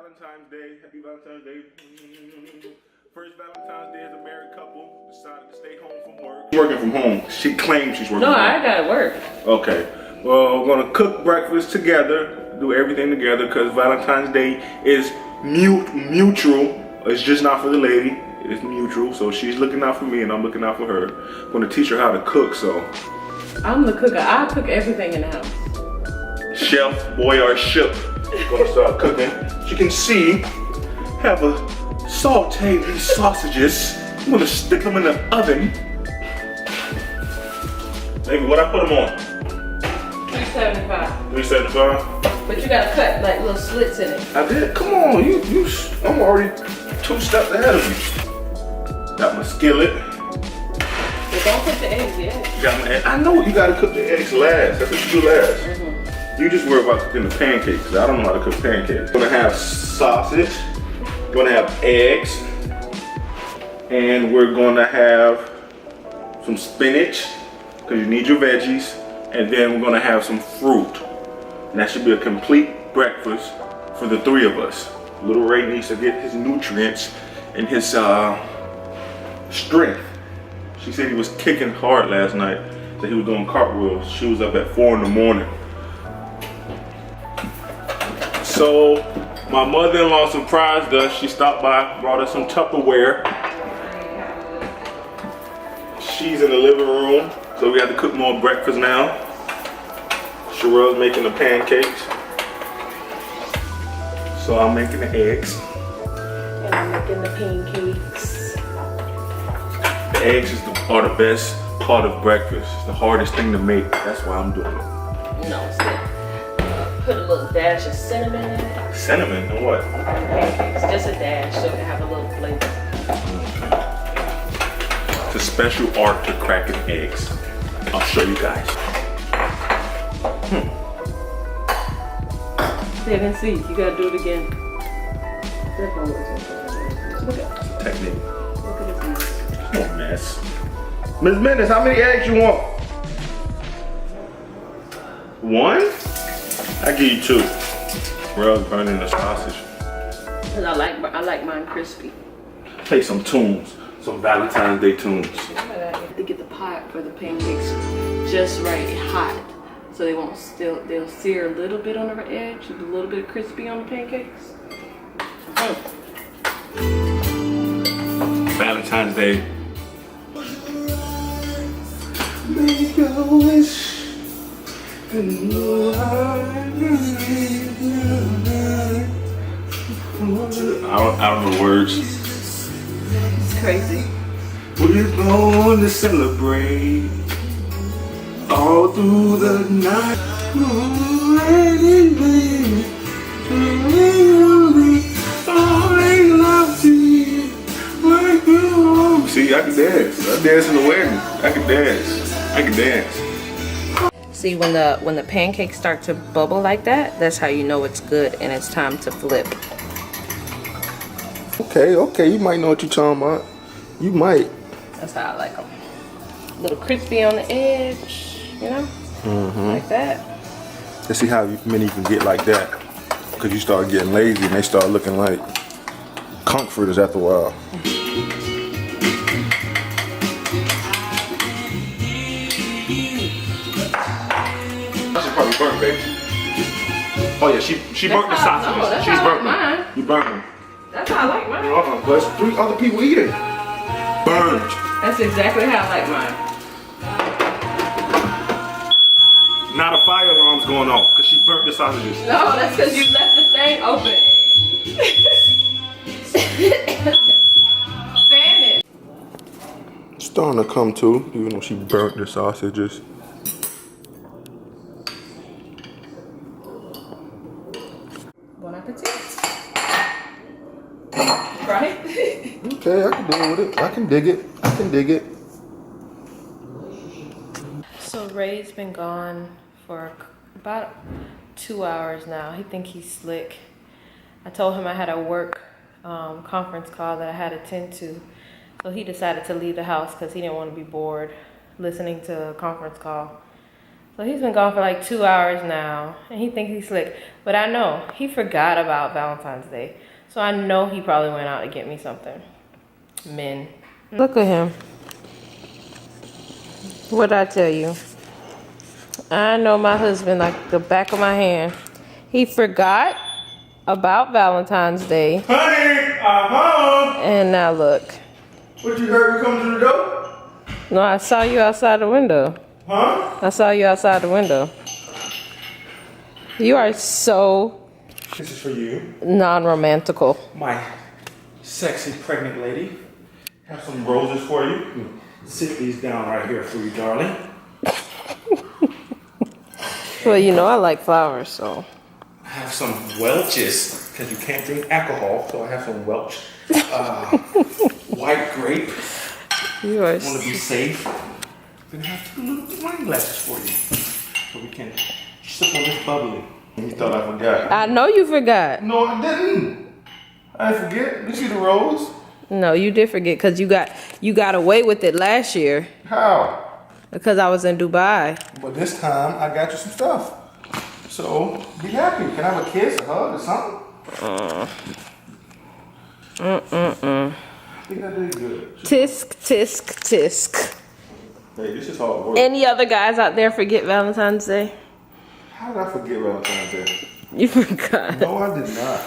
Valentine's Day. Happy Valentine's Day. First Valentine's Day as a married couple decided to stay home from work. She's working from home. She claims she's working from home. No, I gotta work. Okay. Well, we're gonna cook breakfast together, do everything together, because Valentine's Day is mutual. It's just not for the lady. It's mutual. So she's looking out for me and I'm looking out for her. I'm gonna teach her how to cook, so. I'm the cooker. I cook everything in the house. Chef Boyardship. Gonna start cooking. As you can see, have a sauteed these sausages. I'm gonna stick them in the oven. Baby, what I put them on? 375. 375. But you gotta cut like little slits in it. I did. Come on, I'm already 2 steps ahead of you. Got my skillet. But don't put the eggs yet. Got my egg. I know you gotta cook the eggs last. That's what you do last. You just worry about cooking the pancakes. I don't know how to cook pancakes. We're gonna have sausage. We're gonna have eggs. And we're gonna have some spinach, because you need your veggies. And then we're gonna have some fruit. And that should be a complete breakfast for the 3 of us. Little Ray needs to get his nutrients and his strength. She said he was kicking hard last night. Said he was doing cartwheels. She was up at 4 in the morning. So my mother-in-law surprised us. She stopped by, brought us some Tupperware. She's in the living room, so we have to cook more breakfast now. Sherelle's making the pancakes. So I'm making the eggs. And I'm making the pancakes. The eggs are the best part of breakfast. It's the hardest thing to make. That's why I'm doing it. No, it's not. Put a little dash of cinnamon in it. Cinnamon and what? Pancakes, just a dash so it can have a little flavor. It's a special art to cracking eggs. I'll show you guys. They didn't see. You gotta do it again. Look at Technique. Look at this. No mess. Ms. Mendes, how many eggs you want? 1? I give you 2. Rell's burning the sausage. Cause I like mine crispy. Play some tunes, some Valentine's Day tunes. To get the pot for the pancakes just right hot, so they won't they'll sear a little bit on the edge, a little bit crispy on the pancakes. Valentine's Day. Make a wish. I don't know the words. It's crazy. We're going to celebrate all through the night. See, I can dance. I dance in the wedding. I can dance. I can dance. See, when the pancakes start to bubble like that, that's how you know it's good and it's time to flip. Okay, you might know what you're talking about. You might. That's how I like them. A little crispy on the edge, you know? Like that. Let's see how many you can get like that. Because you start getting lazy and they start looking like comforters after a while. She's probably burnt, baby. Oh yeah, she burnt the sausages. No, that's She's how burnt I like mine. them. You burnt them. That's how I like mine. There's 3 other people eating. Burnt. That's exactly how I like mine. Now the fire alarm's going off because she burnt the sausages. No, that's because you left the thing open. Fan it. It's starting to come to, even though she burnt the sausages. Bon appetit. Right? Okay, I can deal with it. I can dig it. I can dig it. So Ray's been gone for about 2 hours now. He think he's slick. I told him I had a work conference call that I had to attend to. So he decided to leave the house because he didn't want to be bored listening to a conference call. So he's been gone for like 2 hours now, and he thinks he's slick. But I know he forgot about Valentine's Day. So I know he probably went out to get me something. Men. Look at him. What'd I tell you? I know my husband like the back of my hand. He forgot about Valentine's Day. Honey, I'm home. And now look. What, you heard me come to the door? No, I saw you outside the window. Huh? I saw you outside the window. You are so This is for you. non-romantical. My sexy pregnant lady. Have some roses for you. Sit these down right here for you, darling. Well, you know I like flowers, so. I have some Welch's, because you can't drink alcohol, so I have some Welch. White grape. You are Want to be safe? I'm gonna have 2 little wine glasses for you, so we can sip on this bubbly. You thought I forgot? I know you forgot. No, I didn't. I didn't forget. You see the rose? No, you did forget because you got away with it last year How? because I was in Dubai. But this time I got you some stuff. So be happy. Can I have a kiss, a hug, or something? I think I did good. Tisk, tisk, tisk. Hey, this is hard work. Any other guys out there forget Valentine's Day? How did I forget Valentine's Day? You forgot. No, I did not.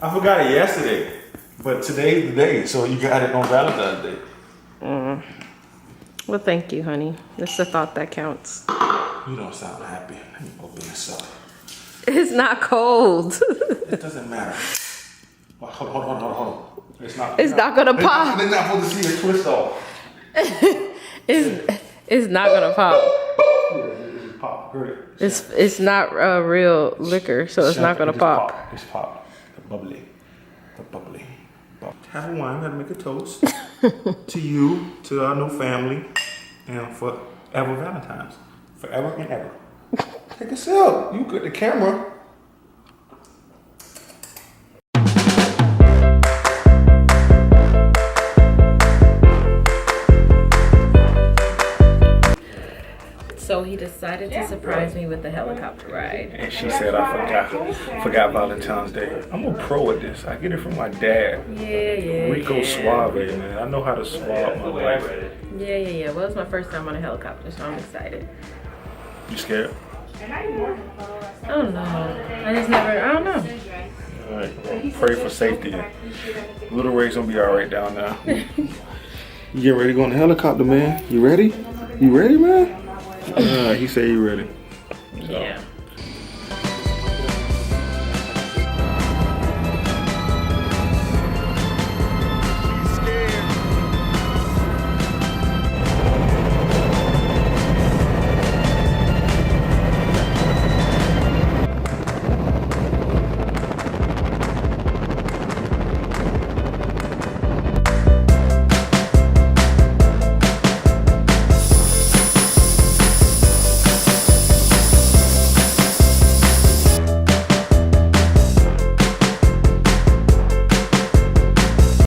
I forgot it yesterday, but today's the day, so you got it on Valentine's Day. Well, thank you, honey. It's the thought that counts. You don't sound happy. Let me open this up. It's not cold. It doesn't matter. Oh, hold on. It's not gonna pop. They're not supposed to see a twist off. It's not gonna pop. Yeah, it pop. Great. It's not real liquor, so it's not gonna pop. It's pop. The bubbly. Have a wine. Gotta make a toast to you, to our new family, and forever Valentine's. Forever and ever. Take a sip. You got the camera. So he decided to surprise me with the helicopter ride. And she said I forgot Valentine's Day. I'm a pro at this. I get it from my dad. Yeah. Rico Suave, man. I know how to suave my wife. Yeah. Well, it's my first time on a helicopter, so I'm excited. You scared? I don't know. I don't know. All right. Well, pray for safety. Little Ray's gonna be all right down there. You getting ready to go on the helicopter, man? You ready? You ready, man? He said you ready. So. Yeah.